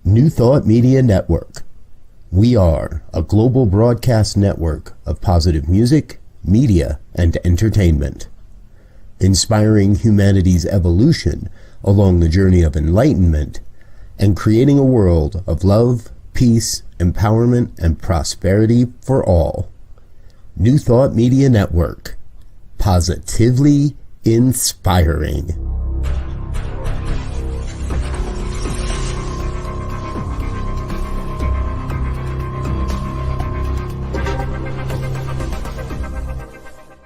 New Thought Media Network. We are a global broadcast network of positive music, media, and entertainment, inspiring humanity's evolution along the journey of enlightenment and creating a world of love, peace, empowerment, and prosperity for all. New Thought Media Network. Positively inspiring.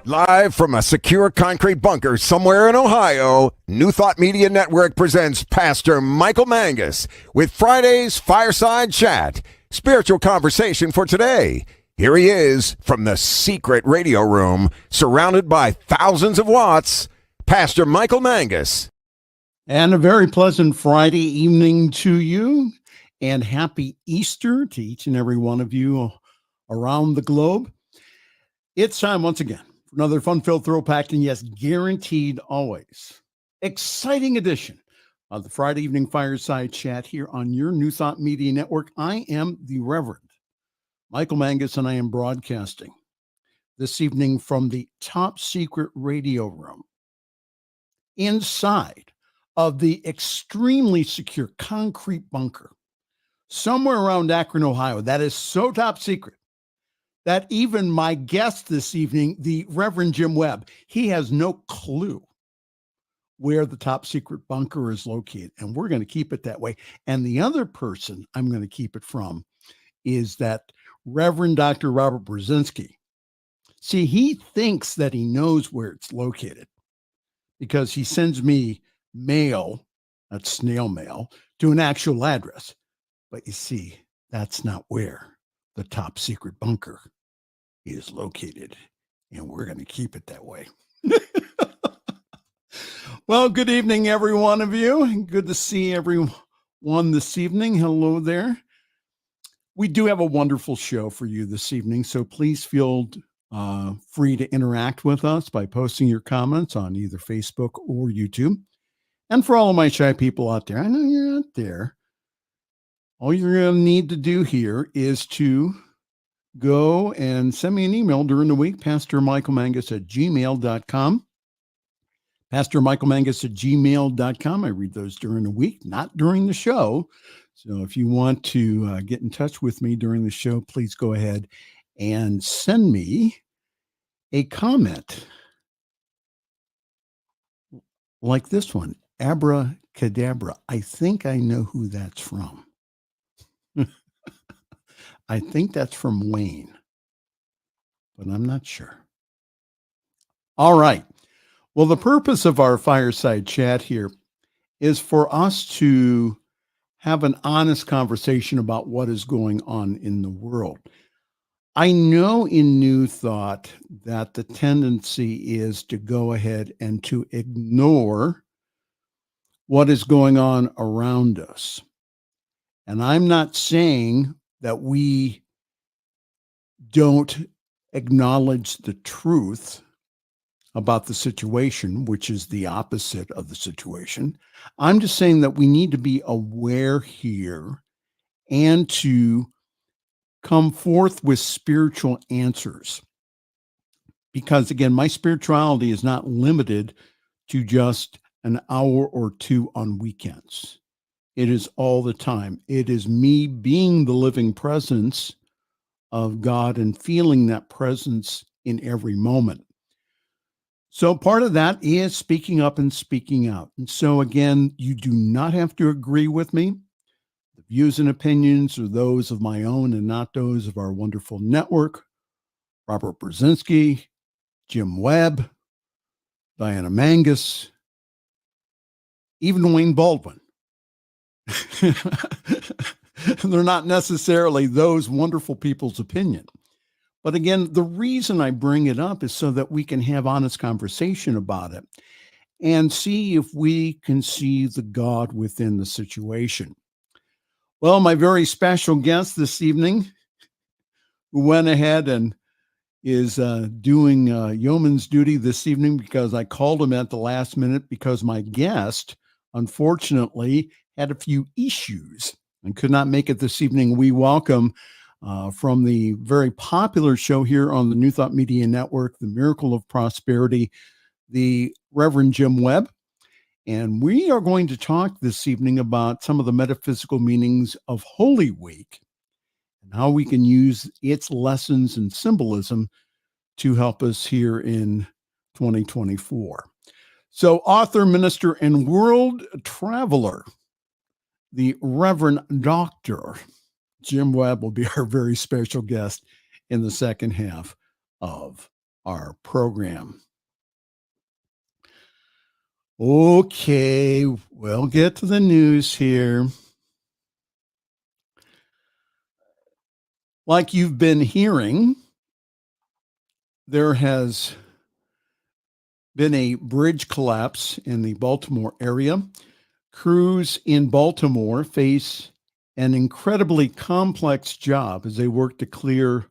Live from a secure concrete bunker somewhere in Ohio, New Thought Media Network presents Pastor Michael Mangus with Friday's Fireside Chat, spiritual conversation for today. Here he is from the secret radio room, surrounded by thousands of watts, Pastor Michael Mangus. And a very pleasant Friday evening to you, and happy Easter to each and every one of you around the globe. It's time once again for another fun-filled, thrill-packed, and yes, guaranteed always exciting edition of the Friday evening Fireside Chat here on your New Thought Media Network. I am the Reverend Michael Mangus, and I am broadcasting this evening from the top secret radio room inside of the extremely secure concrete bunker somewhere around Akron, Ohio. That is so top secret that even my guest this evening, the Reverend Jim Webb, he has no clue where the top secret bunker is located, and we're going to keep it that way. And the other person I'm going to keep it from is that Reverend Dr. Robert Brzezinski. See, he thinks that he knows where it's located because he sends me mail, that's snail mail, to an actual address. But you see, that's not where the top secret bunker is located, and we're going to keep it that way. Well, good evening, every one of you. Good to see everyone this evening. Hello there. We do have a wonderful show for you this evening, so please feel free to interact with us by posting your comments on either Facebook or YouTube. And for all of my shy people out there, I know you're out there. All you're going to need to do here is to go and send me an email during the week, pastormichaelmangus@gmail.com. pastormichaelmangus@gmail.com. I read those during the week, not during the show. So if you want to get in touch with me during the show, please go ahead and send me a comment like this one, Abracadabra. I think I know who that's from. I think that's from Wayne, but I'm not sure. All right. Well, the purpose of our fireside chat here is for us to have an honest conversation about what is going on in the world. I know in New Thought that the tendency is to go ahead and to ignore what is going on around us. And I'm not saying that we don't acknowledge the truth about the situation, which is the opposite of the situation. I'm just saying that we need to be aware here and to come forth with spiritual answers. Because again, my spirituality is not limited to just an hour or two on weekends. It is all the time. It is me being the living presence of God and feeling that presence in every moment. So part of that is speaking up and speaking out. And so again, you do not have to agree with me. The views and opinions are those of my own and not those of our wonderful network, Robert Brzezinski, Jim Webb, Diana Mangus, even Wayne Baldwin. They're not necessarily those wonderful people's opinion. But again, the reason I bring it up is so that we can have honest conversation about it and see if we can see the God within the situation. Well, my very special guest this evening, who went ahead and is doing yeoman's duty this evening because I called him at the last minute because my guest, unfortunately, had a few issues. and could not make it this evening, we welcome from the very popular show here on the New Thought Media Network, The Miracle of Prosperity, the Reverend Jim Webb. And we are going to talk this evening about some of the metaphysical meanings of Holy Week and how we can use its lessons and symbolism to help us here in 2024. So author, minister, and world traveler, the Reverend Dr. Jim Webb will be our very special guest in the second half of our program. Okay, we'll get to the news here. Like you've been hearing, there has been a bridge collapse in the Baltimore area. Crews in Baltimore face an incredibly complex job as they work to clear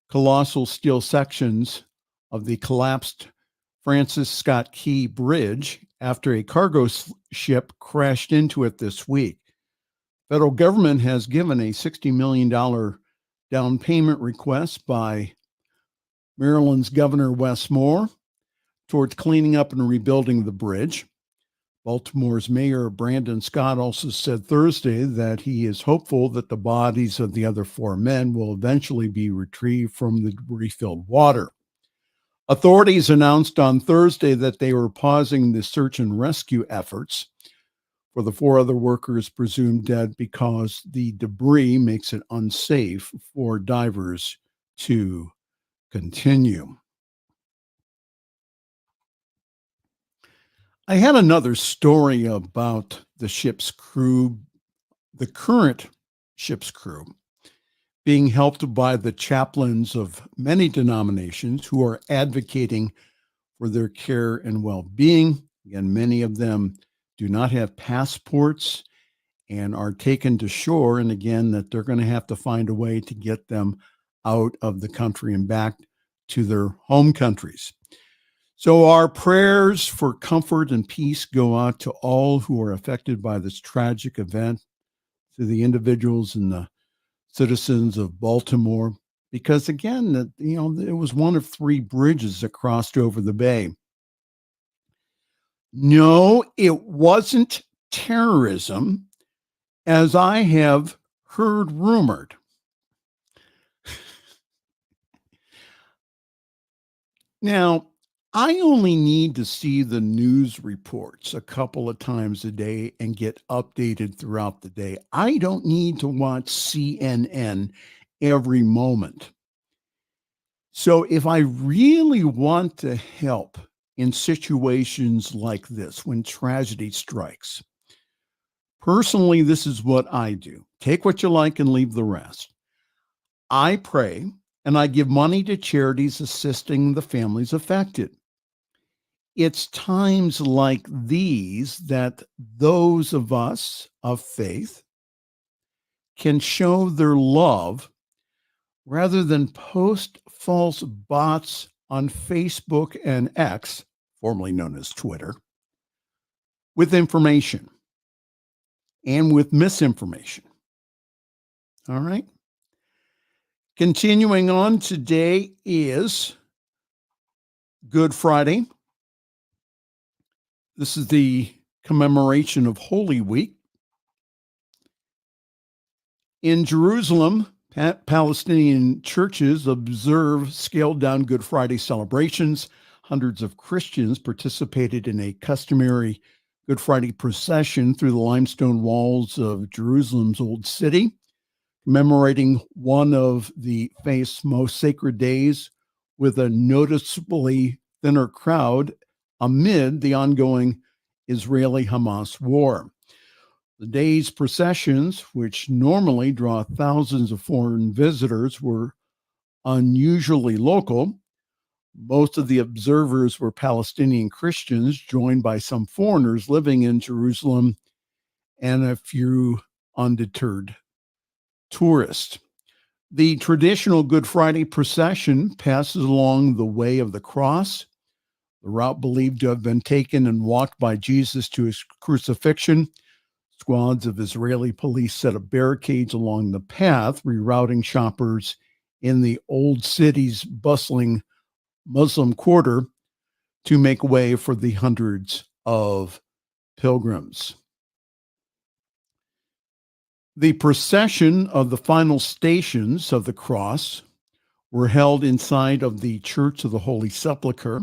colossal steel sections of the collapsed Francis Scott Key Bridge after a cargo ship crashed into it this week. Federal government has given a $60 million down payment request by Maryland's Governor Wes Moore towards cleaning up and rebuilding the bridge. Baltimore's Mayor Brandon Scott also said Thursday that he is hopeful that the bodies of the other 4 men will eventually be retrieved from the debris-filled water. Authorities announced on Thursday that they were pausing the search and rescue efforts for the 4 other workers presumed dead because the debris makes it unsafe for divers to continue. I had another story about the ship's crew, the current ship's crew, being helped by the chaplains of many denominations who are advocating for their care and well-being. Again, many of them do not have passports and are taken to shore. And again, that they're going to have to find a way to get them out of the country and back to their home countries. So our prayers for comfort and peace go out to all who are affected by this tragic event, to the individuals and the citizens of Baltimore, because again, it was one of 3 bridges that crossed over the bay. No, it wasn't terrorism, as I have heard rumored. Now, I only need to see the news reports a couple of times a day and get updated throughout the day. I don't need to watch CNN every moment. So if I really want to help in situations like this, when tragedy strikes, personally, this is what I do. Take what you like and leave the rest. I pray and I give money to charities assisting the families affected. It's times like these that those of us of faith can show their love rather than post false bots on Facebook and X, formerly known as Twitter, with information and with misinformation. All right. Continuing on, today is Good Friday. This is the commemoration of Holy Week. In Jerusalem, Palestinian churches observe scaled-down Good Friday celebrations. Hundreds of Christians participated in a customary Good Friday procession through the limestone walls of Jerusalem's Old City, commemorating one of the faith's most sacred days with a noticeably thinner crowd amid the ongoing Israeli-Hamas war. The day's processions, which normally draw thousands of foreign visitors, were unusually local. Most of the observers were Palestinian Christians, joined by some foreigners living in Jerusalem and a few undeterred tourists. The traditional Good Friday procession passes along the way of the cross, the route believed to have been taken and walked by Jesus to his crucifixion, Squads of Israeli police set up barricades along the path, rerouting shoppers in the old city's bustling Muslim quarter to make way for the hundreds of pilgrims. The procession of the final stations of the cross were held inside of the Church of the Holy Sepulchre,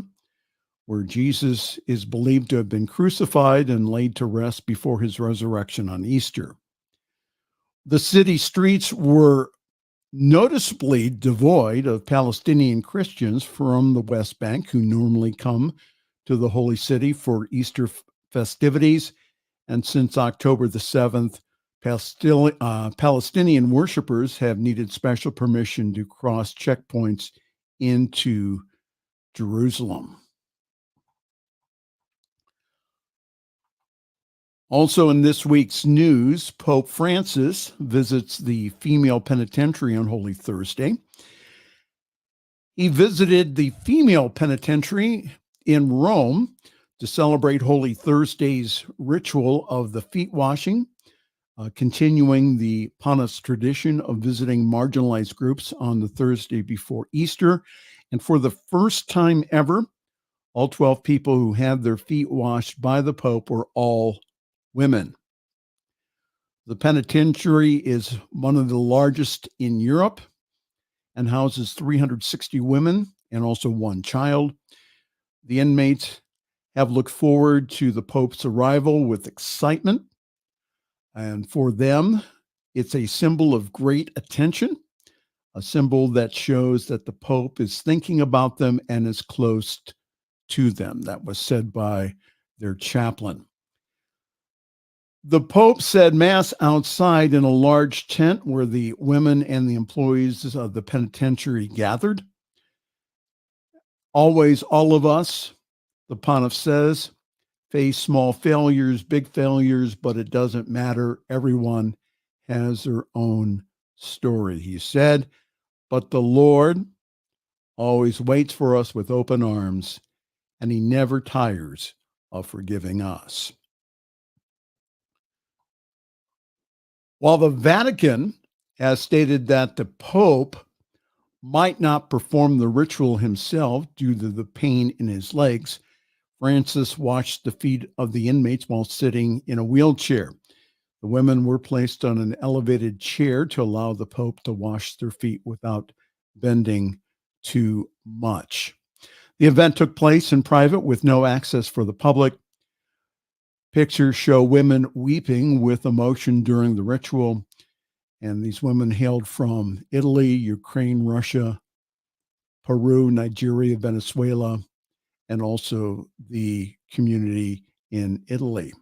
where Jesus is believed to have been crucified and laid to rest before his resurrection on Easter. The city streets were noticeably devoid of Palestinian Christians from the West Bank who normally come to the Holy City for Easter festivities. And since October the 7th, Palestinian worshipers have needed special permission to cross checkpoints into Jerusalem. Also in this week's news, Pope Francis visits the female penitentiary on Holy Thursday. He visited the female penitentiary in Rome to celebrate Holy Thursday's ritual of the feet washing, continuing the Pontiff's tradition of visiting marginalized groups on the Thursday before Easter. And for the first time ever, all 12 people who had their feet washed by the Pope were all women. The penitentiary is one of the largest in Europe and houses 360 women and also one child. The inmates have looked forward to the Pope's arrival with excitement. And for them, it's a symbol of great attention, a symbol that shows that the Pope is thinking about them and is close to them. That was said by their chaplain. The Pope said Mass outside in a large tent where the women and the employees of the penitentiary gathered. Always, all of us, the Pontiff says, face small failures, big failures, but it doesn't matter. Everyone has their own story, he said. But the Lord always waits for us with open arms, and he never tires of forgiving us. While the Vatican has stated that the Pope might not perform the ritual himself due to the pain in his legs, Francis washed the feet of the inmates while sitting in a wheelchair. The women were placed on an elevated chair to allow the Pope to wash their feet without bending too much. The event took place in private with no access for the public. Pictures show women weeping with emotion during the ritual, and these women hailed from Italy, Ukraine, Russia, Peru, Nigeria, Venezuela, and also the community in Italy.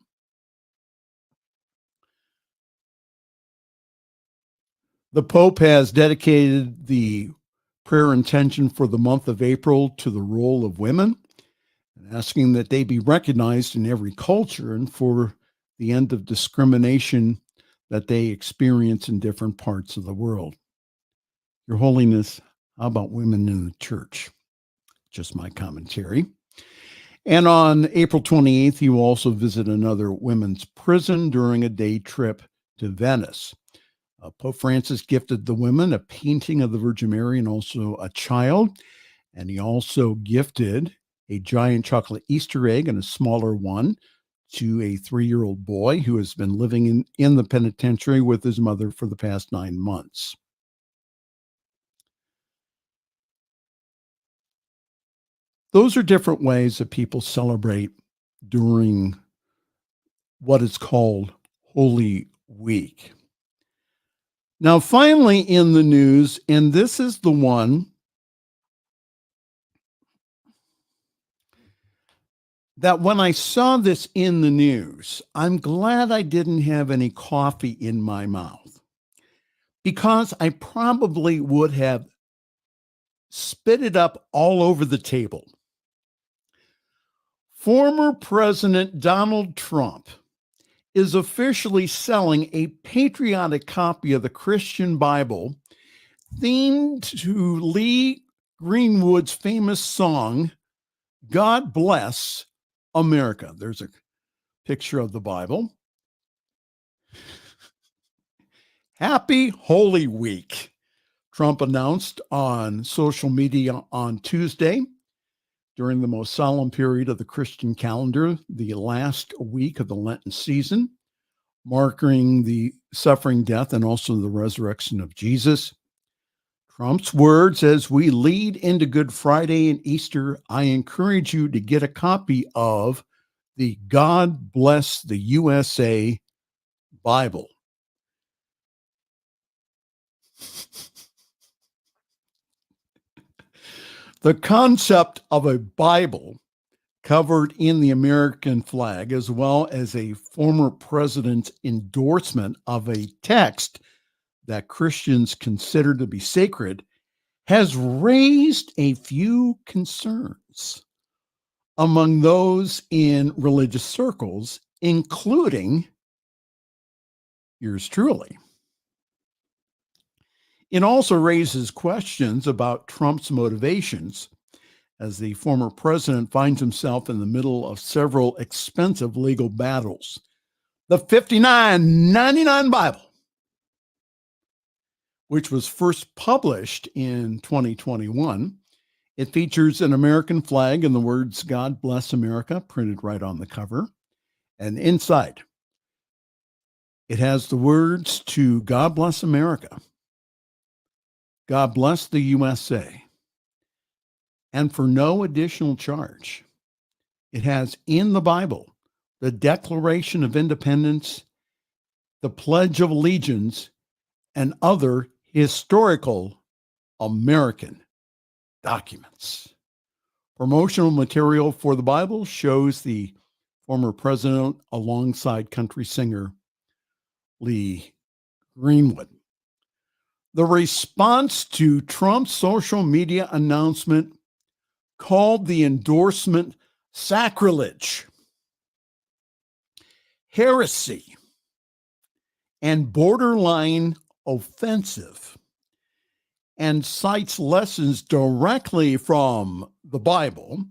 The Pope has dedicated the prayer intention for the month of April to the role of women, asking that they be recognized in every culture and for the end of discrimination that they experience in different parts of the world. Your Holiness, how about women in the church? Just my commentary. And on April 28th, he will also visit another women's prison during a day trip to Venice. Pope Francis gifted the women a painting of the Virgin Mary and also a child. And he also gifted a giant chocolate Easter egg and a smaller one to a 3-year-old boy who has been living in the penitentiary with his mother for the past 9 months. Those are different ways that people celebrate during what is called Holy Week. Now, finally in the news, and this is the one that when I saw this in the news, I'm glad I didn't have any coffee in my mouth, because I probably would have spit it up all over the table. Former President Donald Trump is officially selling a patriotic copy of the Christian Bible themed to Lee Greenwood's famous song, God Bless America. There's a picture of the Bible. Happy Holy Week, Trump announced on social media on Tuesday. During the most solemn period of the Christian calendar, the last week of the Lenten season, marking the suffering, death, and also the resurrection of Jesus. Trump's words as we lead into Good Friday and Easter, I encourage you to get a copy of the God Bless the USA Bible. The concept of a Bible covered in the American flag, as well as a former president's endorsement of a text that Christians consider to be sacred, has raised a few concerns among those in religious circles, including yours truly. It also raises questions about Trump's motivations, as the former president finds himself in the middle of several expensive legal battles. The $59.99 Bible, which was first published in 2021, it features an American flag and the words "God Bless America" printed right on the cover. And inside, it has the words to God Bless America, God Bless the USA. And for no additional charge, it has in the Bible the Declaration of Independence, the Pledge of Allegiance, and other historical American documents. Promotional material for the Bible shows the former president alongside country singer Lee Greenwood. The response to Trump's social media announcement called the endorsement sacrilege, heresy, and borderline offensive, and cites lessons directly from the Bible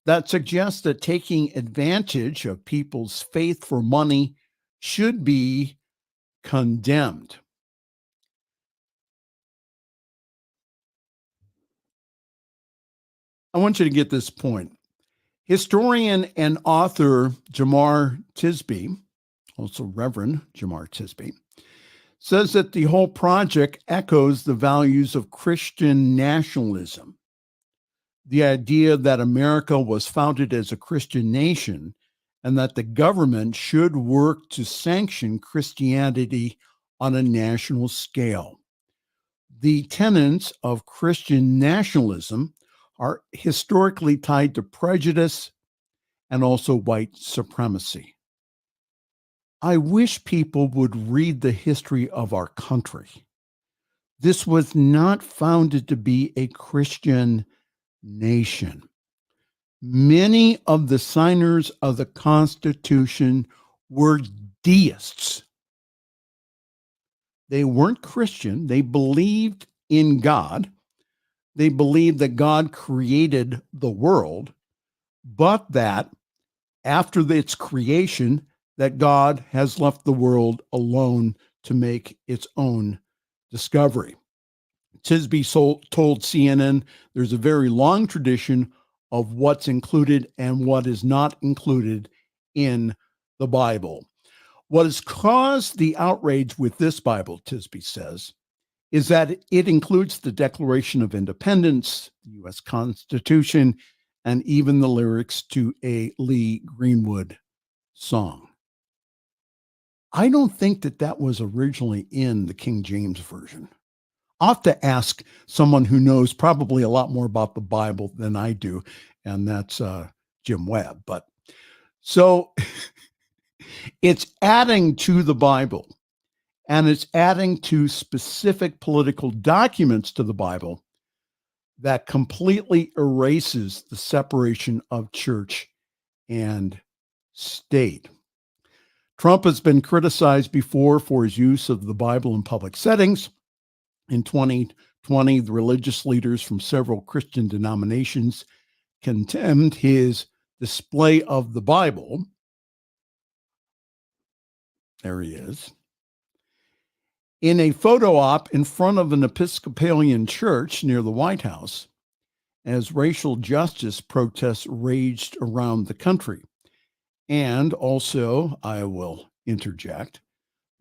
that suggest that taking advantage of people's faith for money should be condemned. I want you to get this point. Historian and author Jemar Tisby, also Reverend Jemar Tisby, says that the whole project echoes the values of Christian nationalism. The idea that America was founded as a Christian nation and that the government should work to sanction Christianity on a national scale. The tenets of Christian nationalism are historically tied to prejudice and also white supremacy. I wish people would read the history of our country. This was not founded to be a Christian nation. Many of the signers of the Constitution were deists. They weren't Christian. They believed in God. They believed that God created the world, but that after its creation, that God has left the world alone to make its own discovery. Tisby told CNN there's a very long tradition of what's included and what is not included in the Bible. What has caused the outrage with this Bible, Tisby says, is that it includes the Declaration of Independence, the U.S. Constitution, and even the lyrics to a Lee Greenwood song. I don't think that was originally in the King James Version. I'll have to ask someone who knows probably a lot more about the Bible than I do, and that's Jim Webb. But so it's adding to the Bible. And it's adding to specific political documents to the Bible that completely erases the separation of church and state. Trump has been criticized before for his use of the Bible in public settings. In 2020, the religious leaders from several Christian denominations condemned his display of the Bible. There he is. in a photo op in front of an Episcopalian church near the White House as racial justice protests raged around the country. And also, I will interject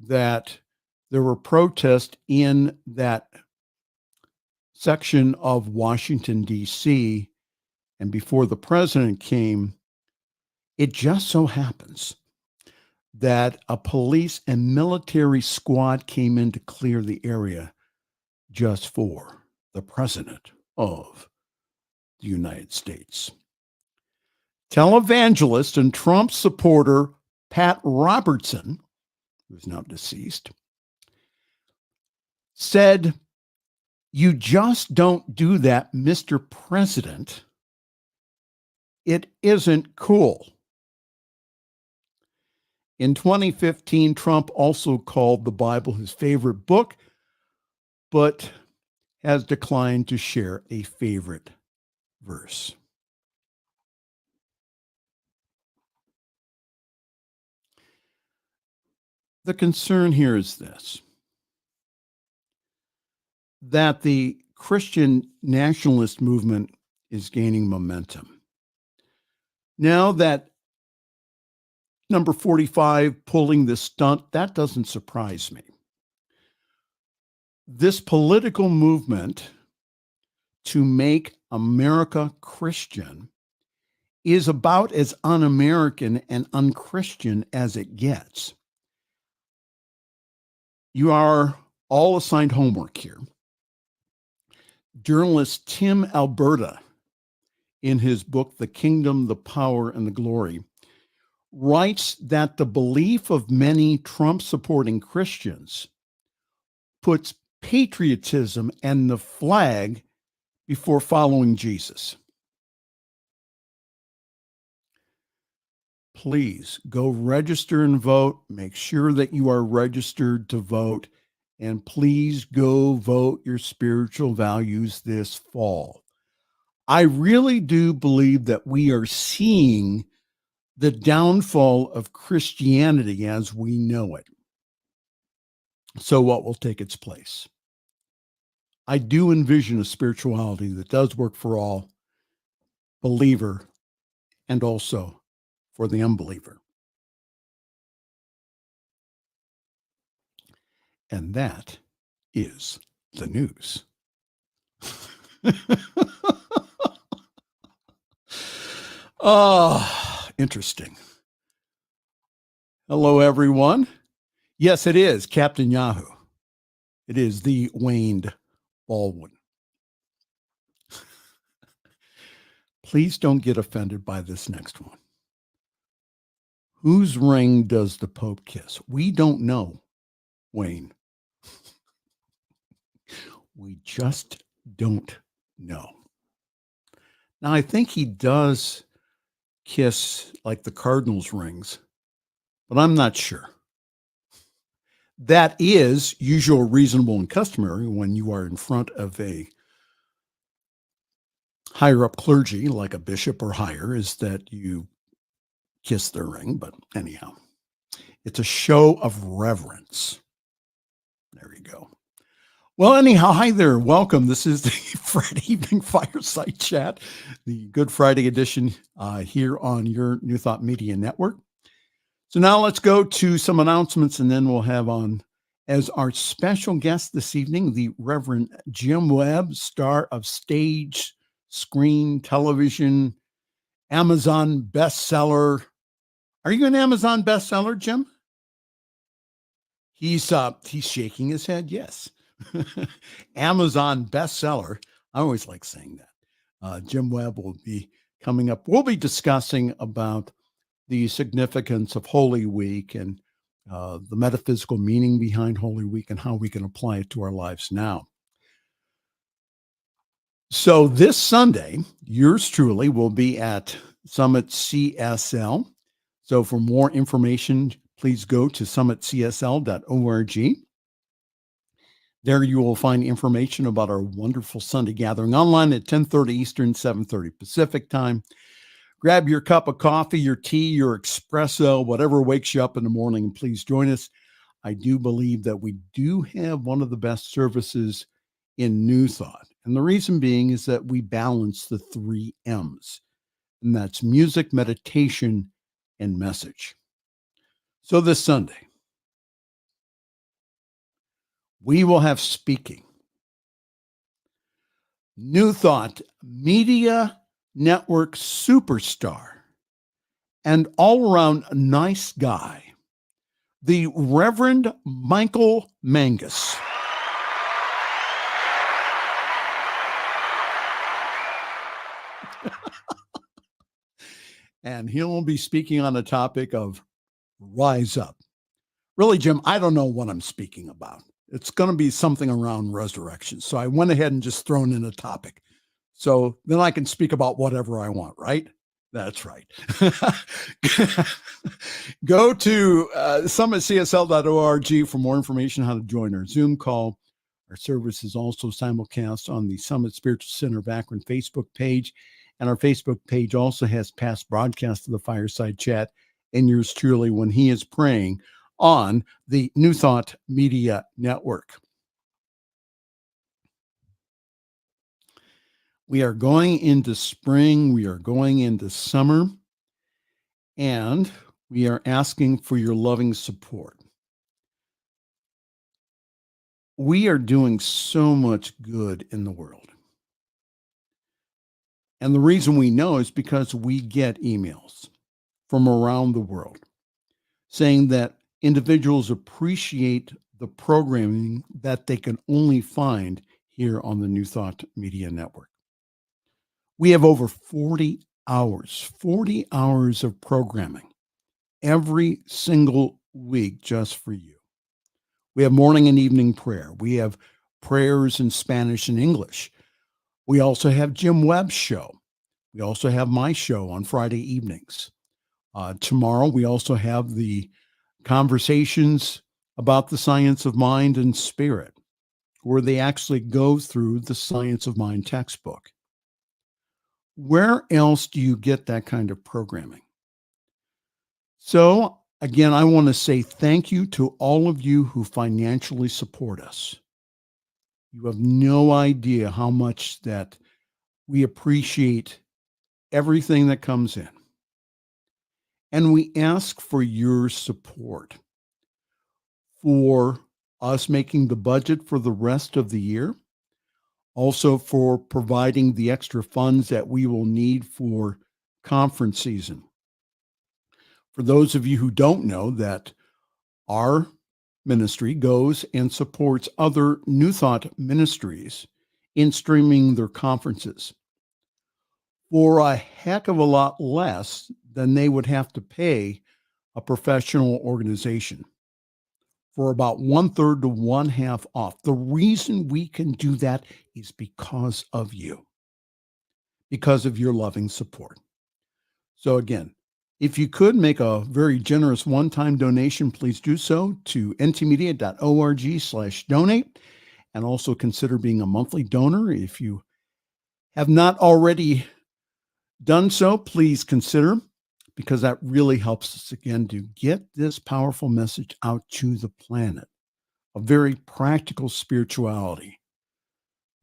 that there were protests in that section of Washington, D.C., and before the president came, it just so happens that a police and military squad came in to clear the area just for the president of the United States. Televangelist and Trump supporter Pat Robertson, who's now deceased, said, "You just don't do that, Mr. President. It isn't cool." In 2015, Trump also called the Bible his favorite book, but has declined to share a favorite verse. The concern here is this, that the Christian nationalist movement is gaining momentum. Now that number 45 pulling this stunt, that doesn't surprise me. This political movement to make America Christian is about as un-American and un-Christian as it gets. You are all assigned homework here. Journalist Tim Alberta, in his book, The Kingdom, the Power, and the Glory, writes that the belief of many Trump-supporting Christians puts patriotism and the flag before following Jesus. Please go register and vote. Make sure that you are registered to vote. And please go vote your spiritual values this fall. I really do believe that we are seeing the downfall of Christianity as we know it. So what will take its place? I do envision a spirituality that does work for all, believer, and also for the unbeliever. And that is the news. Interesting. Hello, everyone. Yes, it is Captain Yahoo. It is the Wayne Baldwin. Please don't get offended by this next one. Whose ring does the Pope kiss? We don't know, Wayne. We just don't know. Now, I think he does kiss like the Cardinals' rings, but I'm not sure. That is usual, reasonable, and customary when you are in front of a higher up clergy, like a bishop or higher, is that you kiss their ring. But anyhow, it's a show of reverence. There you go. Well, anyhow, hi there. Welcome. This is the Friday evening Fireside Chat, the Good Friday edition here on your New Thought Media Network. So now let's go to some announcements, and then we'll have on as our special guest this evening, the Reverend Jim Webb, star of stage, screen, television, Amazon bestseller. Are you an Amazon bestseller, Jim? He's shaking his head. Yes. Amazon bestseller. I always like saying that. Jim Webb will be coming up. We'll be discussing about the significance of Holy Week and the metaphysical meaning behind Holy Week and how we can apply it to our lives now. So this Sunday, yours truly will be at Summit CSL. So for more information, please go to summitcsl.org. There you will find information about our wonderful Sunday gathering online at 10:30 Eastern, 7:30 Pacific time. Grab your cup of coffee, your tea, your espresso, whatever wakes you up in the morning, and please join us. I do believe that we do have one of the best services in New Thought. And the reason being is that we balance the 3 M's, and that's music, meditation, and message. So this Sunday, we will have speaking. New Thought Media Network superstar and all-around nice guy, the Reverend Michael Mangus. And he'll be speaking on the topic of rise up. Really, Jim, I don't know what I'm speaking about. It's going to be something around resurrection. So I went ahead and just thrown in a topic. So then I can speak about whatever I want, right? That's right. Go to summitcsl.org for more information how to join our Zoom call. Our service is also simulcast on the Summit Spiritual Center of Akron Facebook page. And our Facebook page also has past broadcasts of the Fireside Chat and yours truly when he is praying on the New Thought Media Network. We are going into spring. We are going into summer. And we are asking for your loving support. We are doing so much good in the world. And the reason we know is because we get emails from around the world saying that individuals appreciate the programming that they can only find here on the New Thought Media Network. We have over 40 hours of programming every single week just for you. We have morning and evening prayer. We have prayers in Spanish and English. We also have Jim Webb's show. We also have my show on Friday evenings. Tomorrow, we also have the conversations about the science of mind and spirit, where they actually go through the science of mind textbook. Where else do you get that kind of programming? So, again, I want to say thank you to all of you who financially support us. You have no idea how much that we appreciate everything that comes in. And we ask for your support for us making the budget for the rest of the year, also for providing the extra funds that we will need for conference season. For those of you who don't know that our ministry goes and supports other New Thought ministries in streaming their conferences for a heck of a lot less than they would have to pay a professional organization, for about 1/3 to 1/2 off. The reason we can do that is because of you, because of your loving support. So again, if you could make a very generous one-time donation, please do so to ntmedia.org/donate, and also consider being a monthly donor. If you have not already done so, please consider, because that really helps us again to get this powerful message out to the planet. A very practical spirituality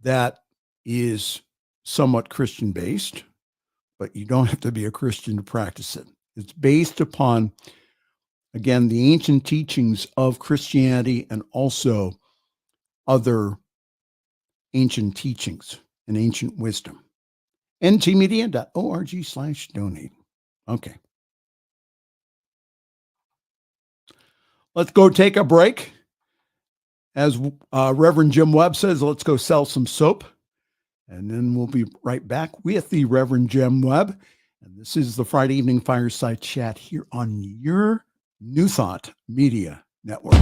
that is somewhat Christian-based, but you don't have to be a Christian to practice it. It's based upon, again, the ancient teachings of Christianity and also other ancient teachings and ancient wisdom. ntmedia.org/donate. Okay. Let's go take a break. As Reverend Jim Webb says, let's go sell some soap. And then we'll be right back with the Reverend Jim Webb. And this is the Friday evening Fireside Chat here on your New Thought Media Network.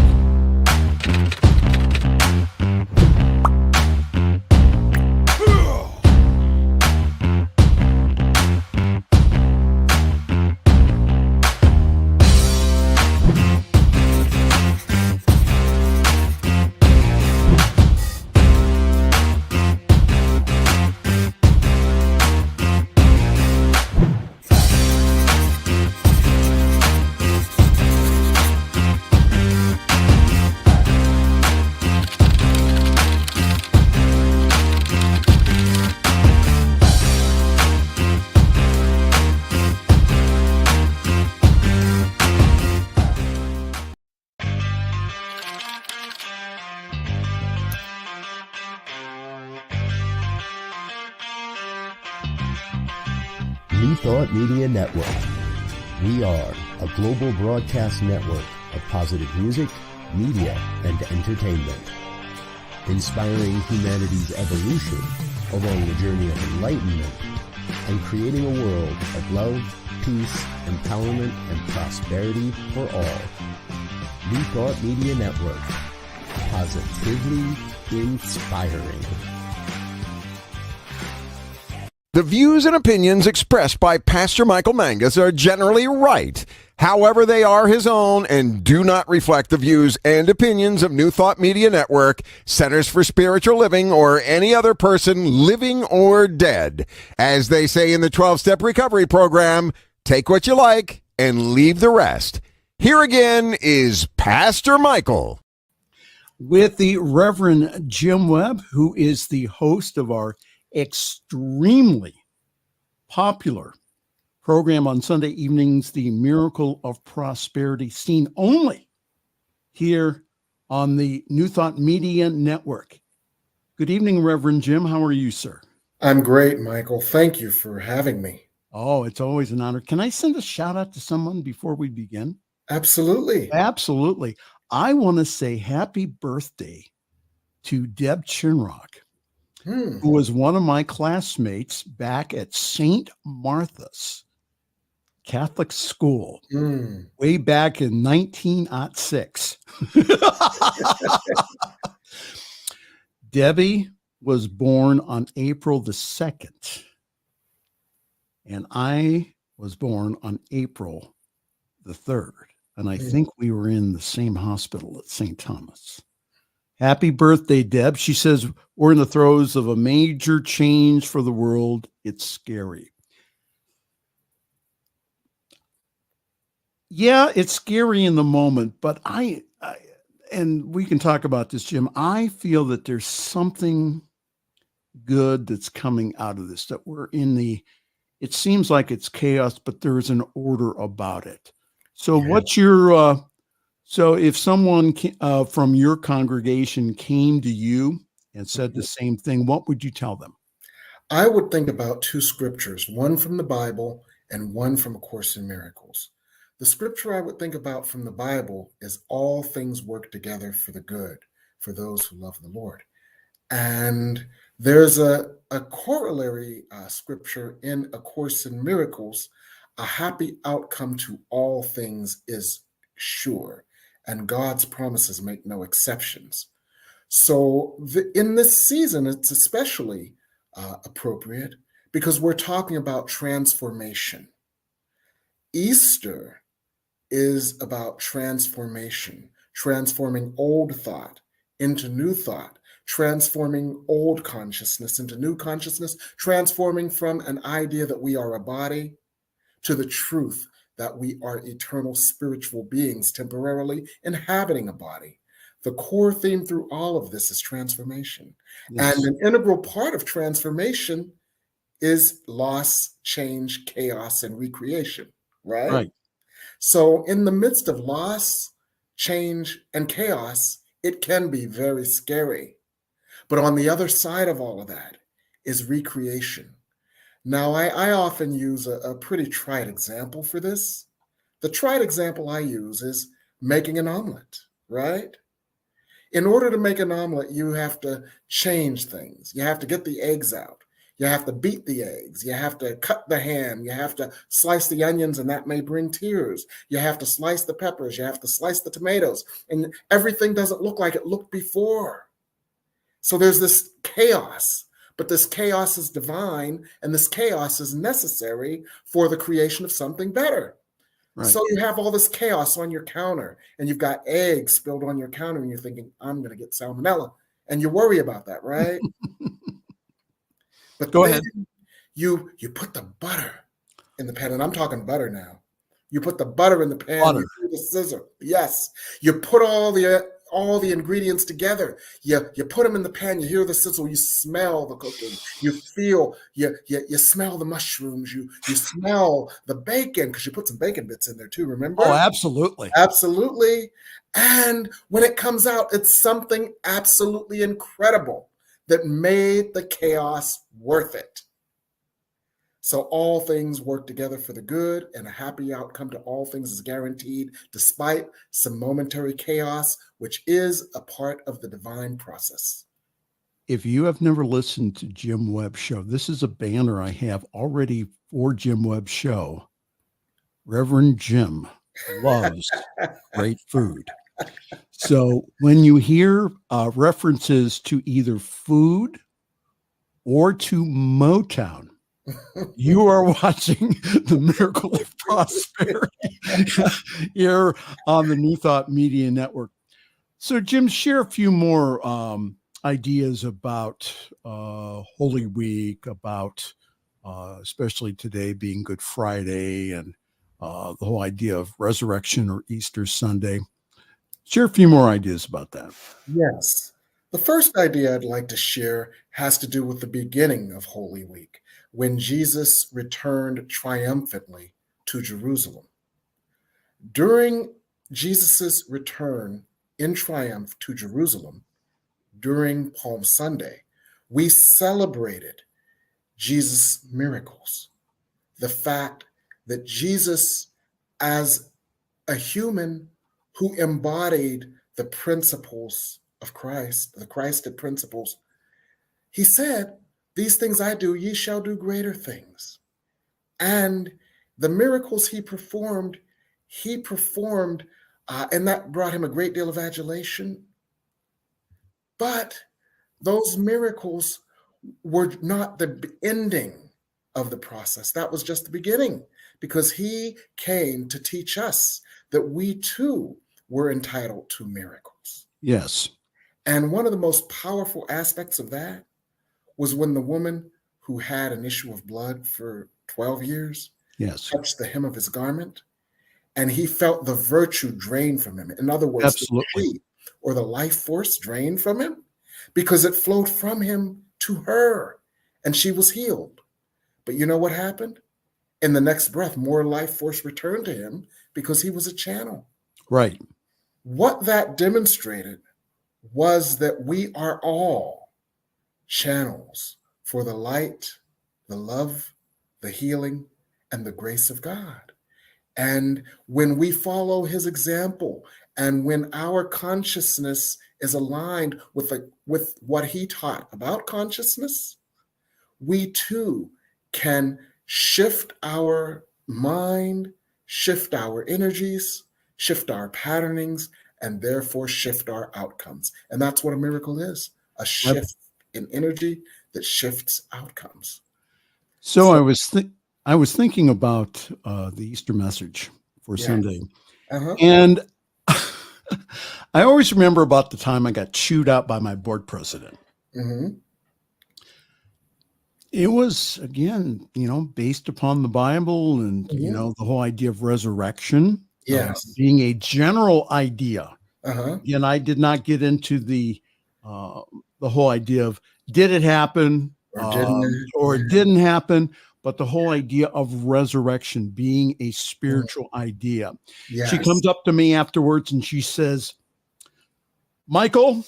New Thought Media Network. We are a global broadcast network of positive music, media, and entertainment, inspiring humanity's evolution along the journey of enlightenment and creating a world of love, peace, empowerment, and prosperity for all. New Thought Media Network. Positively inspiring. The views and opinions expressed by Pastor Michael Mangus are generally right. However, they are his own and do not reflect the views and opinions of New Thought Media Network, Centers for Spiritual Living, or any other person living or dead. As they say in the 12-Step Recovery Program, take what you like and leave the rest. Here again is Pastor Michael. With the Reverend Jim Webb, who is the host of our extremely popular program on Sunday evenings, The Miracle of Prosperity, seen only here on the New Thought Media Network. Good evening, Reverend Jim. How are you, sir? I'm great, Michael. Thank you for having me. Oh, it's always an honor. Can I send a shout out to someone before we begin? Absolutely. Absolutely. I want to say happy birthday to Deb Chinrock, who was one of my classmates back at St. Martha's Catholic School way back in 1906. Debbie was born on April the 2nd, and I was born on April the 3rd. And I think we were in the same hospital at St. Thomas. Happy birthday, Deb. She says, we're in the throes of a major change for the world. It's scary. Yeah, it's scary in the moment, but I and we can talk about this, Jim. I feel that there's something good that's coming out of this, that we're in it seems like it's chaos, but there's an order about it. So what's your, so if someone from your congregation came to you and said the same thing, what would you tell them? I would think about two scriptures, one from the Bible and one from A Course in Miracles. The scripture I would think about from the Bible is all things work together for the good, for those who love the Lord. And there's a corollary scripture in A Course in Miracles. A happy outcome to all things is sure, and God's promises make no exceptions. So in this season, it's especially appropriate because we're talking about transformation. Easter is about transformation, transforming old thought into new thought, transforming old consciousness into new consciousness, transforming from an idea that we are a body to the truth that we are eternal spiritual beings temporarily inhabiting a body. The core theme through all of this is transformation. Yes. And an integral part of transformation is loss, change, chaos, and recreation, right? Right. So in the midst of loss, change, and chaos, it can be very scary. But on the other side of all of that is recreation. Now, I often use a pretty trite example for this. The trite example I use is making an omelet, right? In order to make an omelet, you have to change things. You have to get the eggs out. You have to beat the eggs. You have to cut the ham. You have to slice the onions, and that may bring tears. You have to slice the peppers. You have to slice the tomatoes. And everything doesn't look like it looked before. So there's this chaos. But this chaos is divine, and this chaos is necessary for the creation of something better. Right. So you have all this chaos on your counter, and you've got eggs spilled on your counter, and you're thinking, I'm going to get salmonella. And you worry about that, right? But go ahead. You put the butter in the pan, and I'm talking butter now. You put the butter in the pan, you do the sizzle. Yes. You put all the ingredients together. You put them in the pan, you hear the sizzle, you smell the cooking, you feel, you smell the mushrooms, you smell the bacon, because you put some bacon bits in there too, remember? Oh, absolutely. Absolutely. And when it comes out, it's something absolutely incredible that made the chaos worth it. So all things work together for the good, and a happy outcome to all things is guaranteed, despite some momentary chaos, which is a part of the divine process. If you have never listened to Jim Webb's show, this is a banner I have already for Jim Webb's show. Reverend Jim loves great food. So when you hear references to either food or to Motown, you are watching the Miracle of Prosperity here on the New Thought Media Network. So, Jim, share a few more ideas about Holy Week, about especially today being Good Friday, and the whole idea of resurrection or Easter Sunday. Share a few more ideas about that. Yes. The first idea I'd like to share has to do with the beginning of Holy Week, when Jesus returned triumphantly to Jerusalem. During Jesus's return in triumph to Jerusalem, during Palm Sunday, we celebrated Jesus' miracles. The fact that Jesus, as a human who embodied the principles of Christ, the Christed principles, he said, "These things I do, ye shall do greater things." And the miracles he performed, and that brought him a great deal of adulation. But those miracles were not the ending of the process. That was just the beginning, because he came to teach us that we too were entitled to miracles. Yes. And one of the most powerful aspects of that was when the woman who had an issue of blood for 12 years touched the hem of his garment, and he felt the virtue drained from him. In other words, absolutely, the chi, or the life force, drained from him, because it flowed from him to her, and she was healed. But you know what happened? In the next breath, more life force returned to him because he was a channel. Right. What that demonstrated was that we are all channels for the light, the love, the healing, and the grace of God. And when we follow his example, and when our consciousness is aligned with what he taught about consciousness, we too can shift our mind, shift our energies, shift our patternings, and therefore shift our outcomes. And that's what a miracle is, a shift in energy that shifts outcomes. So I was thinking about the Easter message for Sunday. And I always remember about the time I got chewed out by my board president. It was, again, based upon the Bible and, the whole idea of resurrection. Being a general idea. And I did not get into the whole idea of did it happen or it didn't happen, but the whole idea of resurrection being a spiritual idea. She comes up to me afterwards and she says, "Michael,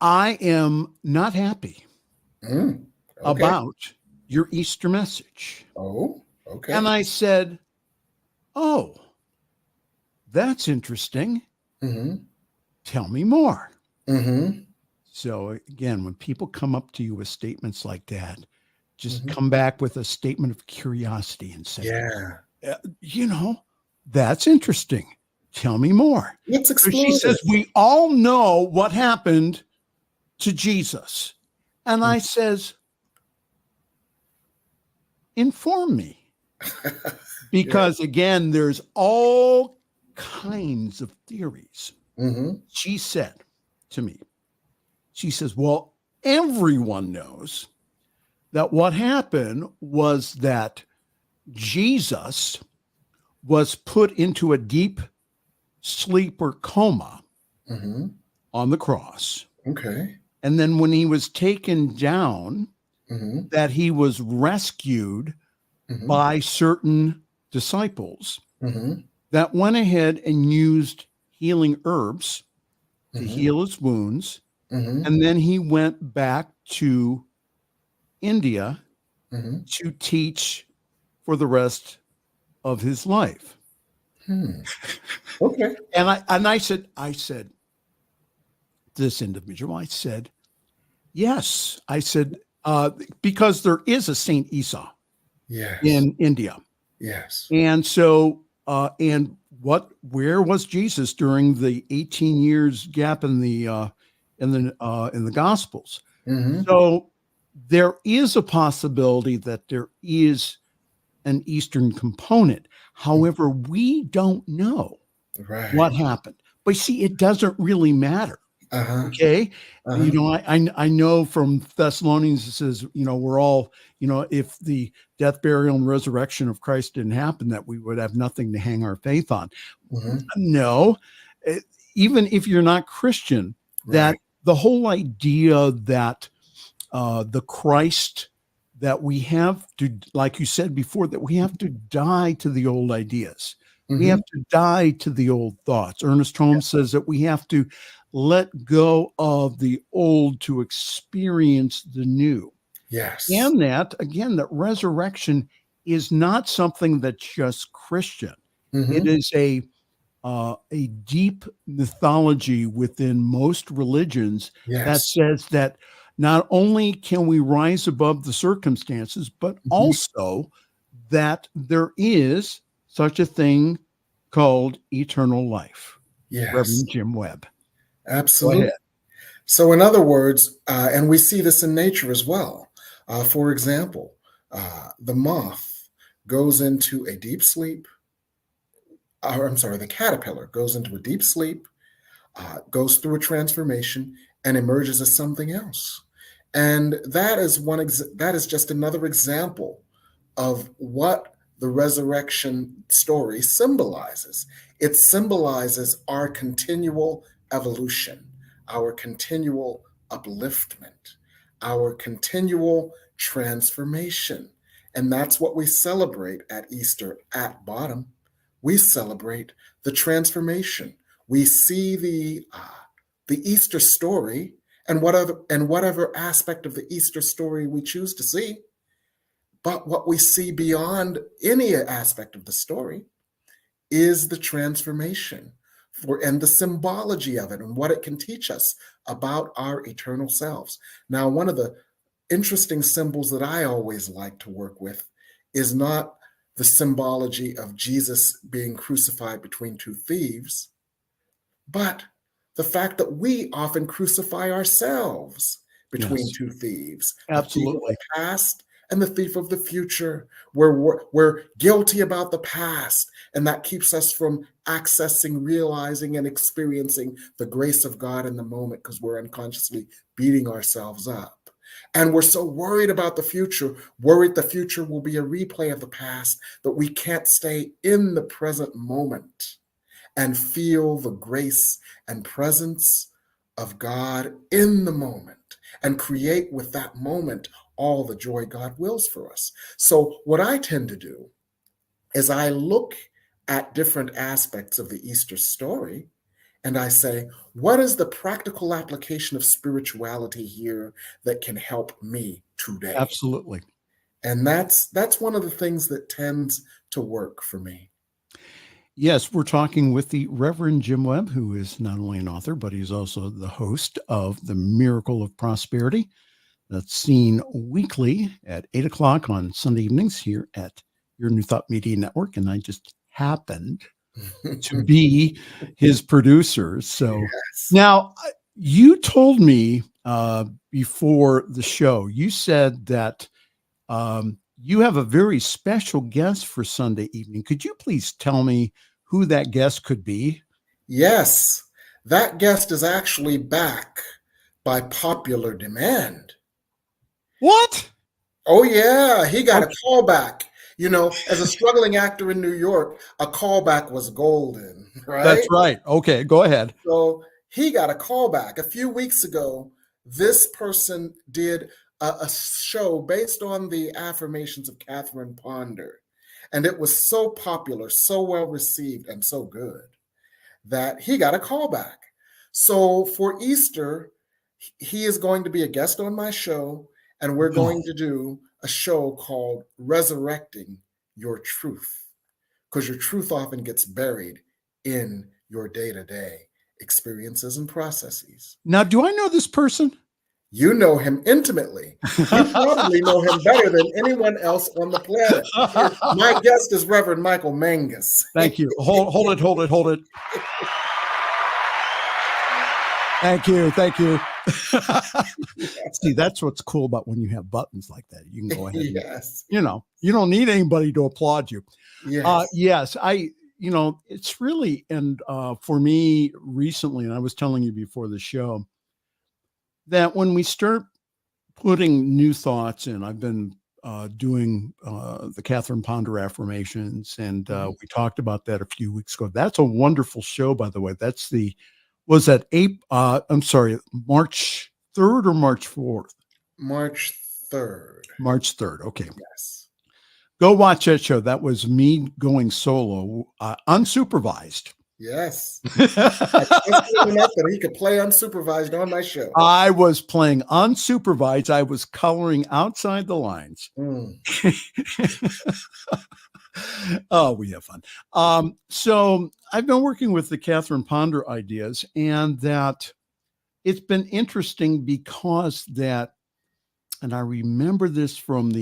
I am not happy about your Easter message." Oh, okay. And I said, "Oh, that's interesting. Tell me more." So again, when people come up to you with statements like that, just come back with a statement of curiosity and say, that's interesting. Tell me more. Let's explore. So she says, "We all know what happened to Jesus." And I says, "Inform me." Because again, there's all kinds of theories. She said to me, she says, "Well, everyone knows that what happened was that Jesus was put into a deep sleep or coma on the cross. Okay. And then when he was taken down, that he was rescued by certain disciples that went ahead and used healing herbs to heal his wounds. And then he went back to India to teach for the rest of his life. Okay. And I said, this individual, I said, yes. I said, because there is a Saint Esau in India. Yes. And so, where was Jesus during the 18 years gap in the Gospels? So there is a possibility that there is an Eastern component. However, we don't know what happened. But see, it doesn't really matter. Okay. You know, I know from Thessalonians, it says, you know, we're all, you know, if the death, burial, and resurrection of Christ didn't happen, that we would have nothing to hang our faith on. No, even if you're not Christian, that the whole idea that the Christ that we have to, like you said before, that we have to die to the old ideas. We have to die to the old thoughts. Ernest Holmes says that we have to let go of the old to experience the new. Yes. And that, again, that resurrection is not something that's just Christian. It is a deep mythology within most religions that says that not only can we rise above the circumstances, but also that there is such a thing called eternal life. Reverend Jim Webb. Absolutely. So in other words, and we see this in nature as well. For example, the moth goes into a deep sleep. The caterpillar goes into a deep sleep, goes through a transformation, and emerges as something else. And that is just another example of what the resurrection story symbolizes. It symbolizes our continual evolution, our continual upliftment, our continual transformation. And that's what we celebrate at Easter at bottom. We celebrate the transformation. We see the Easter story and whatever aspect of the Easter story we choose to see. But what we see beyond any aspect of the story is the transformation and the symbology of it and what it can teach us about our eternal selves. Now, one of the interesting symbols that I always like to work with is not the symbology of Jesus being crucified between two thieves, but the fact that we often crucify ourselves between two thieves. Absolutely. The thief of the past and the thief of the future. We're guilty about the past, and that keeps us from accessing, realizing, and experiencing the grace of God in the moment because we're unconsciously beating ourselves up. And we're so worried about the future, worried the future will be a replay of the past, that we can't stay in the present moment and feel the grace and presence of God in the moment and create with that moment all the joy God wills for us. So what I tend to do is I look at different aspects of the Easter story and I say, what is the practical application of spirituality here that can help me today? Absolutely. And that's one of the things that tends to work for me. Yes, we're talking with the Reverend Jim Webb, who is not only an author, but he's also the host of The Miracle of Prosperity. That's seen weekly at 8 o'clock on Sunday evenings here at your New Thought Media Network. And I just happened to be his producer. So now you told me before the show, you said that you have a very special guest for Sunday evening. Could you please tell me who that guest could be? Yes, that guest is actually back by popular demand. What? Oh, yeah, he got a callback. You know, as a struggling actor in New York, a callback was golden, right? That's right. Okay, go ahead. So he got a callback. A few weeks ago, this person did a show based on the affirmations of Catherine Ponder. And it was so popular, so well received, and so good that he got a callback. So for Easter, he is going to be a guest on my show, and we're going to do a show called Resurrecting Your Truth, because your truth often gets buried in your day-to-day experiences and processes. Now, do I know this person? You know him intimately. You probably know him better than anyone else on the planet. My guest is Reverend Michael Mangus. Thank you. Hold it. Thank you. See, that's what's cool about when you have buttons like that. You can go ahead. Yes. You don't need anybody to applaud you. Yes. It's really, and for me recently, and I was telling you before the show, that when we start putting new thoughts in, I've been doing the Catherine Ponder affirmations, and we talked about that a few weeks ago. That's a wonderful show, by the way. That's March 3rd or March 4th? March 3rd. March 3rd. Okay. Yes. Go watch that show. That was me going solo, unsupervised. Yes. I trusted enough that he could play unsupervised on my show. I was playing unsupervised. I was coloring outside the lines. Oh, we have fun. So I've been working with the Catherine Ponder ideas, and that it's been interesting because and I remember this from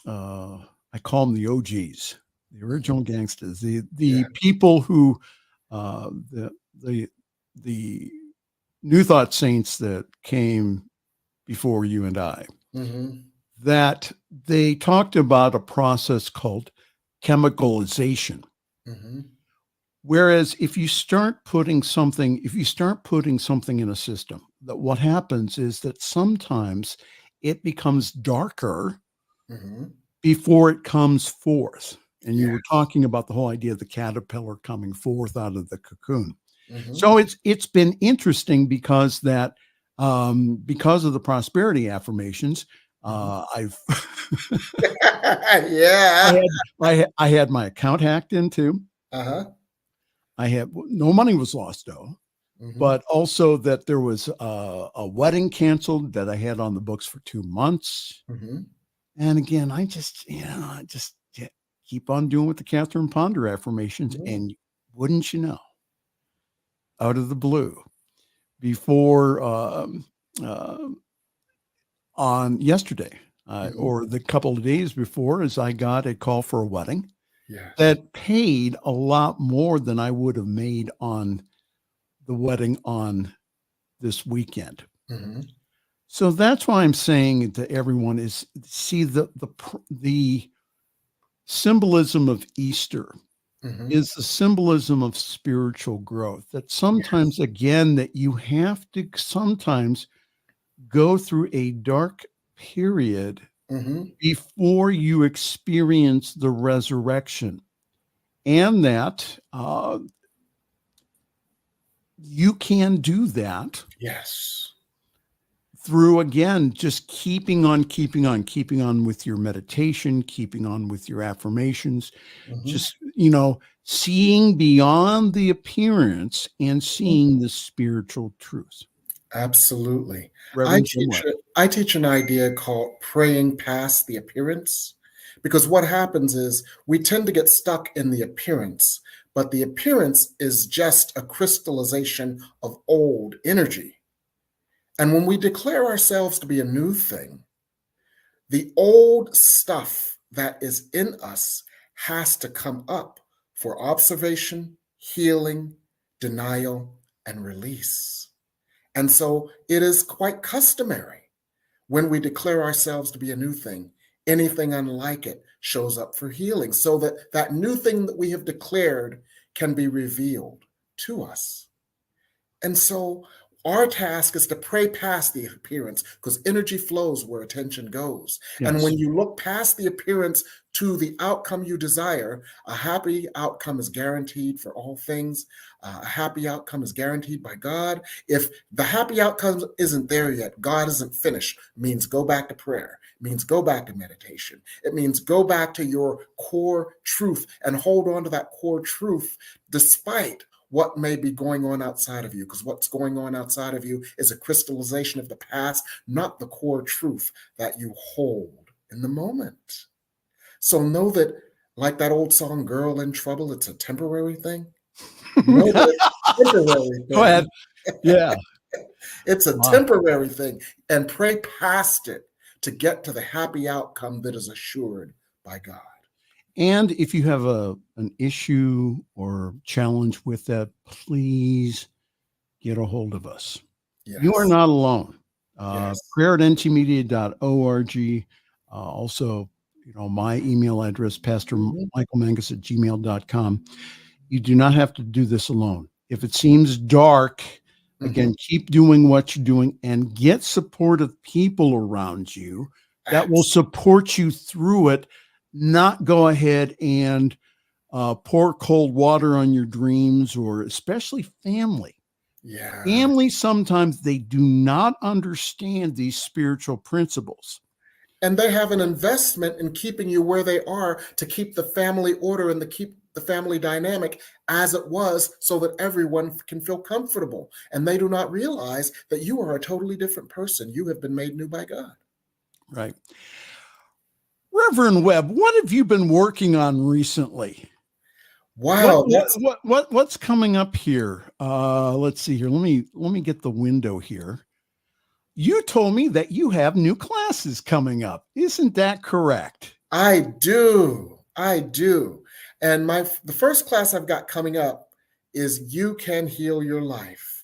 I call them the OGs, the original gangsters, the people who, the New Thought saints that came before you and I, that they talked about a process called chemicalization. Whereas if you start putting something in a system, that what happens is that sometimes it becomes darker before it comes forth. And you were talking about the whole idea of the caterpillar coming forth out of the cocoon. So it's been interesting because because of the prosperity affirmations, I've I had my account hacked into. I had no money was lost though, but also that there was a wedding canceled that I had on the books for 2 months. And again, I just keep on doing with the Catherine Ponder affirmations. And wouldn't you know, out of the blue, before on yesterday or the couple of days before, as I got a call for a wedding that paid a lot more than I would have made on the wedding on this weekend. So that's why I'm saying to everyone is see the symbolism of Easter is the symbolism of spiritual growth. That sometimes, again, that you have to sometimes go through a dark period before you experience the resurrection, and that you can do that. Through, again, just keeping on with your meditation, keeping on with your affirmations, just, seeing beyond the appearance and seeing the spiritual truth. Absolutely. Reverend I teach an idea called praying past the appearance, because what happens is we tend to get stuck in the appearance, but the appearance is just a crystallization of old energy. And when we declare ourselves to be a new thing, the old stuff that is in us has to come up for observation, healing, denial, and release. And so it is quite customary when we declare ourselves to be a new thing, anything unlike it shows up for healing, so that that new thing that we have declared can be revealed to us. And so our task is to pray past the appearance, because energy flows where attention goes. And when you look past the appearance to the outcome you desire, a happy outcome is guaranteed for all things. A happy outcome is guaranteed by God. If the happy outcome isn't there yet, God isn't finished, means go back to prayer, means go back to meditation. It means go back to your core truth and hold on to that core truth despite what may be going on outside of you, because what's going on outside of you is a crystallization of the past, not the core truth that you hold in the moment. So know that, like that old song, Girl in Trouble, it's a temporary thing. Know that it's a temporary thing. Go ahead. Yeah. It's a temporary thing, and pray past it to get to the happy outcome that is assured by God. And if you have an issue or challenge with that, please get a hold of us. Yes. You are not alone. Yes. prayer@ntmedia.org. Also, my email address, pastormichaelmangus@gmail.com. You do not have to do this alone. If it seems dark, again, keep doing what you're doing and get supportive people around you that will support you through it. Not go ahead and pour cold water on your dreams, or especially family. Yeah. Family, sometimes they do not understand these spiritual principles. And they have an investment in keeping you where they are to keep the family order and to keep the family dynamic as it was, so that everyone can feel comfortable. And they do not realize that you are a totally different person. You have been made new by God. Right. Reverend Webb, what have you been working on recently? Wow. What's coming up here? Let's see here. Let me get the window here. You told me that you have new classes coming up. Isn't that correct? I do. And the first class I've got coming up is You Can Heal Your Life.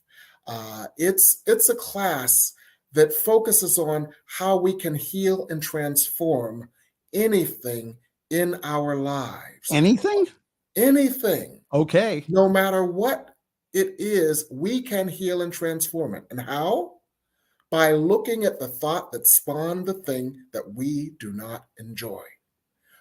It's a class that focuses on how we can heal and transform anything in our lives. Anything? Anything. Okay. No matter what it is, we can heal and transform it. And how? By looking at the thought that spawned the thing that we do not enjoy.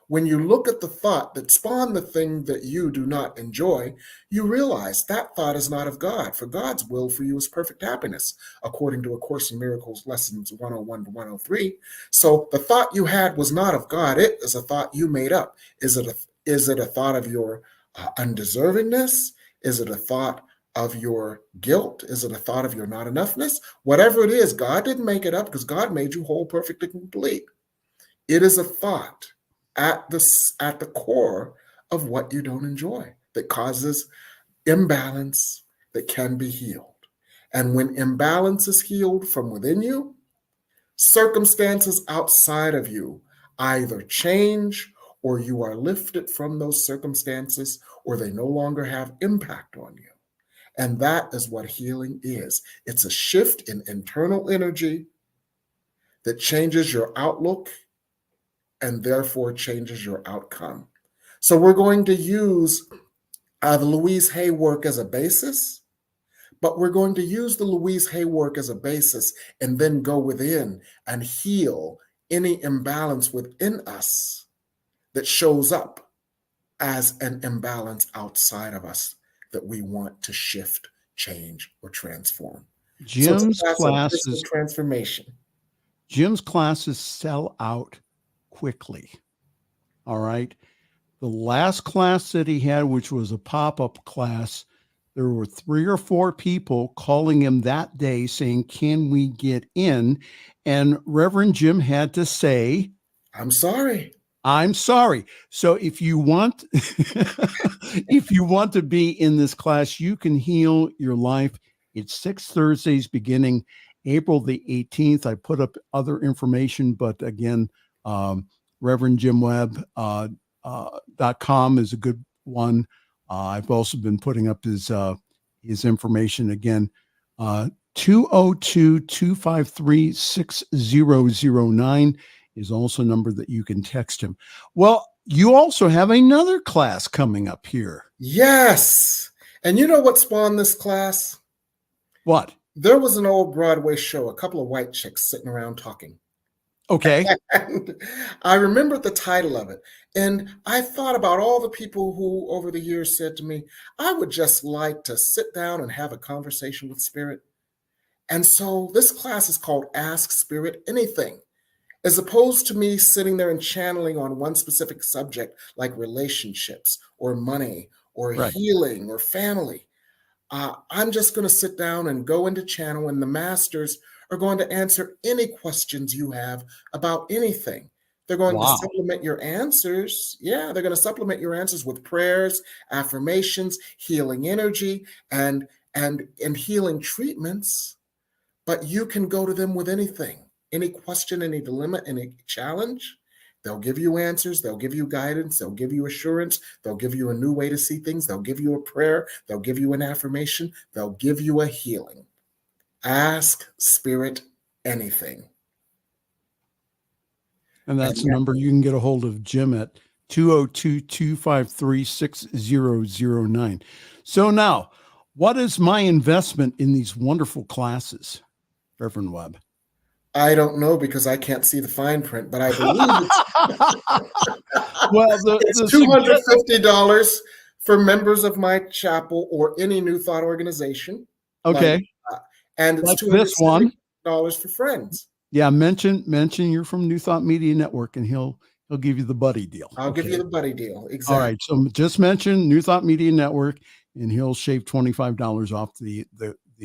When you look at the thought that spawned the thing that you do not enjoy, you realize that thought is not of God, for God's will for you is perfect happiness, according to A Course in Miracles, lessons 101 to 103. So the thought you had was not of God. It is a thought you made up. Is it a thought of your undeservingness? Is it a thought of your guilt? Is it a thought of your not enoughness? Whatever it is, God didn't make it up, because God made you whole, perfect, and complete. It is a thought at the core of what you don't enjoy that causes imbalance that can be healed. And when imbalance is healed from within you, circumstances outside of you either change, or you are lifted from those circumstances, or they no longer have impact on you. And that is what healing is. It's a shift in internal energy that changes your outlook and therefore changes your outcome. So we're going to use the Louise Hay work as a basis, but we're going to use the Louise Hay work as a basis and then go within and heal any imbalance within us that shows up as an imbalance outside of us that we want to shift, change, or transform. Jim's so classes transformation. Jim's classes sell out quickly. All right. The last class that he had, which was a pop-up class, there were 3 or 4 people calling him that day saying, "Can we get in?" And Reverend Jim had to say, I'm sorry. So if you want, if you want to be in this class, You Can Heal Your Life. It's 6 Thursdays beginning April the 18th. I put up other information, but again, Reverend Jim Webb .com is a good one. I've also been putting up his information again. 202-253-6009 is also a number that you can text him. Well, you also have another class coming up here. Yes. And you know what spawned this class? What? There was an old Broadway show, a couple of white chicks sitting around talking. Okay. And I remembered the title of it. And I thought about all the people who over the years said to me, I would just like to sit down and have a conversation with Spirit. And so this class is called Ask Spirit Anything. As opposed to me sitting there and channeling on one specific subject like relationships or money or healing or family, I'm just going to sit down and go into channel, and the masters are going to answer any questions you have about anything. They're going to supplement your answers. Yeah, they're going to supplement your answers with prayers, affirmations, healing energy, and healing treatments. But you can go to them with anything, any question, any dilemma, any challenge. They'll give you answers. They'll give you guidance. They'll give you assurance. They'll give you a new way to see things. They'll give you a prayer. They'll give you an affirmation. They'll give you a healing. Ask Spirit anything. And that's the number you can get a hold of Jim at 202-253-6009. So now, what is my investment in these wonderful classes, Reverend Webb? I don't know because I can't see the fine print, but I believe it's $250 for members of my chapel or any New Thought organization. Okay. And it's $250 for friends. Yeah, mention you're from New Thought Media Network, and he'll give you the buddy deal. I'll give you the buddy deal. Exactly. All right. So just mention New Thought Media Network, and he'll shave $25 off the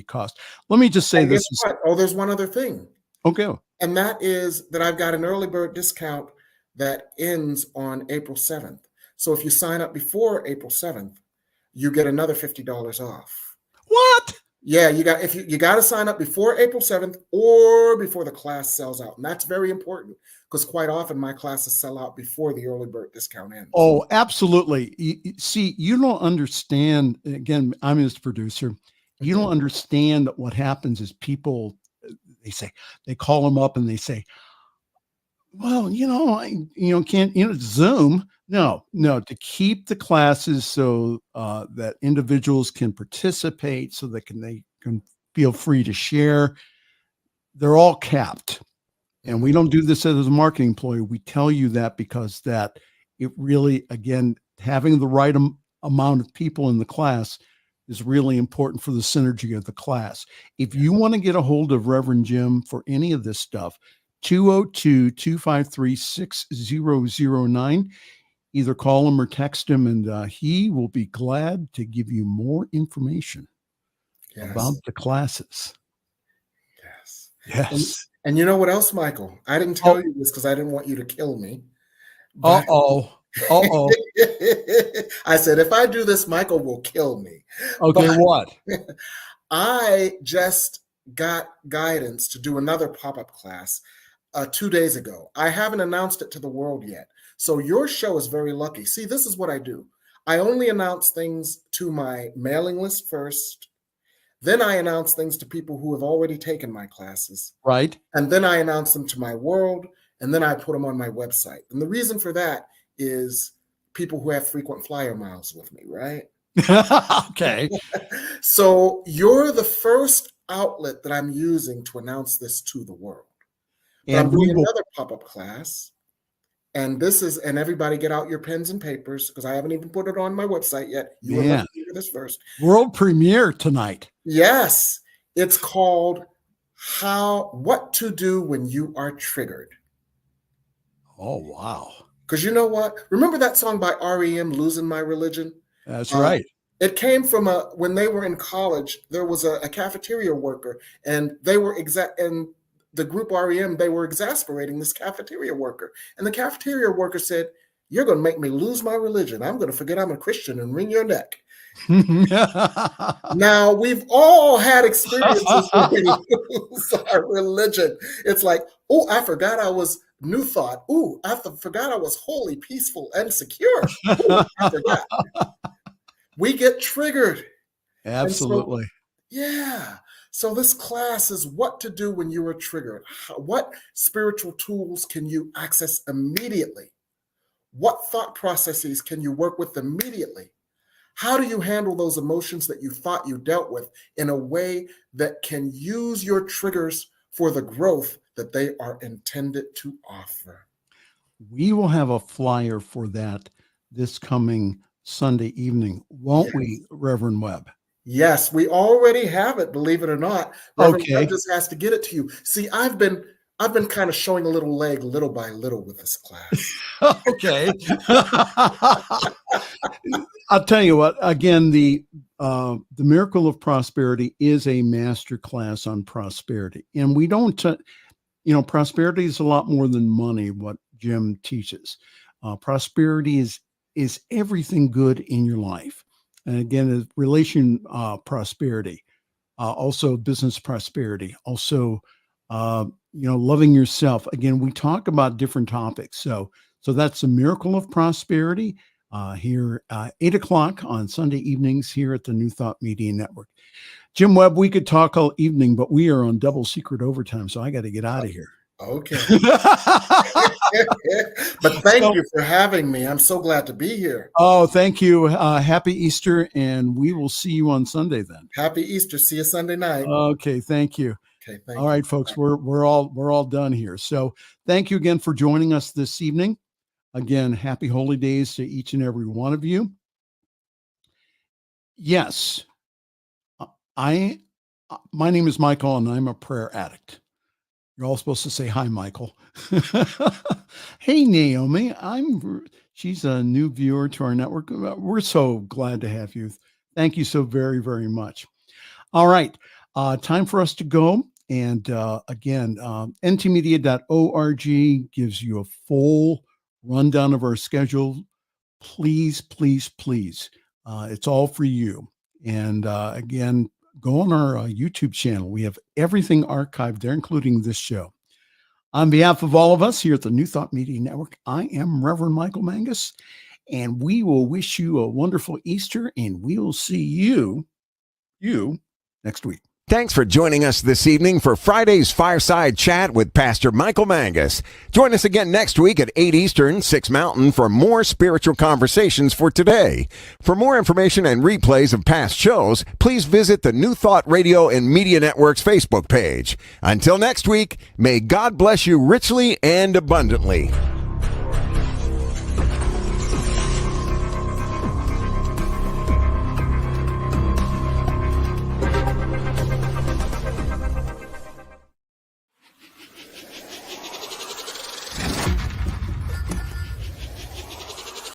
cost. Let me just say this. Oh, there's one other thing. Okay. And that is that I've got an early bird discount that ends on April 7th. So if you sign up before April 7th, you get another $50 off. What? Yeah, you got to sign up before April 7th or before the class sells out. And that's very important because quite often my classes sell out before the early bird discount ends. Oh, absolutely. See, you don't understand. Again, I'm his producer. You don't understand what happens is people, they call them up and they say, well, can't, Zoom. No, to keep the classes so that individuals can participate, so they can feel free to share. They're all capped. And we don't do this as a marketing employee. We tell you that because that it really, again, having the right amount of people in the class is really important for the synergy of the class. If you want to get a hold of Reverend Jim for any of this stuff, 202-253-6009. Either call him or text him, and he will be glad to give you more information about the classes. Yes. And you know what else, Michael? I didn't tell you this because I didn't want you to kill me. Uh-oh. I said, if I do this, Michael will kill me. Okay, but what? I just got guidance to do another pop-up class 2 days ago. I haven't announced it to the world yet. So your show is very lucky. See, this is what I do. I only announce things to my mailing list first. Then I announce things to people who have already taken my classes. Right. And then I announce them to my world. And then I put them on my website. And the reason for that is people who have frequent flyer miles with me, right? Okay. So you're the first outlet that I'm using to announce this to the world. But I'm doing another pop-up class. And and everybody get out your pens and papers because I haven't even put it on my website yet. You will have to hear this first. World premiere tonight. Yes. It's called What to Do When You Are Triggered. Oh, wow. Because you know what? Remember that song by REM, Losing My Religion? That's right. It came from when they were in college, there was a cafeteria worker, and they were and the group REM, they were exasperating this cafeteria worker. And the cafeteria worker said, "You're going to make me lose my religion. I'm going to forget I'm a Christian and wring your neck." Now, we've all had experiences where we lose our religion. It's like, oh, I forgot I was New Thought. Ooh, I forgot I was holy, peaceful, and secure. Ooh, I forgot. We get triggered. Absolutely. So this class is what to do when you are triggered. What spiritual tools can you access immediately? What thought processes can you work with immediately? How do you handle those emotions that you thought you dealt with in a way that can use your triggers for the growth that they are intended to offer? We will have a flyer for that this coming Sunday evening, won't we, Reverend Webb? Yes, we already have it, believe it or not. Reverend Webb just has to get it to you. See, I've been I've been kind of showing a little leg little by little with this class. Okay. I'll tell you what, again, the Miracle of Prosperity is a master class on prosperity. And we don't, prosperity is a lot more than money, what Jim teaches. Prosperity is everything good in your life. And again, relation prosperity, also business prosperity, also, loving yourself. Again, we talk about different topics. So that's the Miracle of Prosperity here 8 o'clock on Sunday evenings here at the New Thought Media Network. Jim Webb, we could talk all evening, but we are on double secret overtime, so I got to get out of here. Okay. But thank you for having me. I'm so glad to be here. Oh, thank you. Happy Easter, and we will see you on Sunday then. Happy Easter. See you Sunday night. Okay, thank you. Okay, thank all right, folks, we're all done here. So thank you again for joining us this evening. Again, happy holy days to each and every one of you. Yes, my name is Michael, and I'm a prayer addict. You're all supposed to say hi, Michael. Hey, Naomi. She's a new viewer to our network. We're so glad to have you. Thank you so very, very much. All right. Time for us to go. And again, ntmedia.org gives you a full rundown of our schedule. Please, please, please. It's all for you. And again, go on our YouTube channel. We have everything archived there, including this show. On behalf of all of us here at the New Thought Media Network, I am Reverend Michael Mangus, and we will wish you a wonderful Easter, and we will see you next week. Thanks for joining us this evening for Friday's Fireside Chat with Pastor Michael Mangus. Join us again next week at 8 Eastern, 6 Mountain for more spiritual conversations for today. For more information and replays of past shows, please visit the New Thought Radio and Media Network's Facebook page. Until next week, may God bless you richly and abundantly.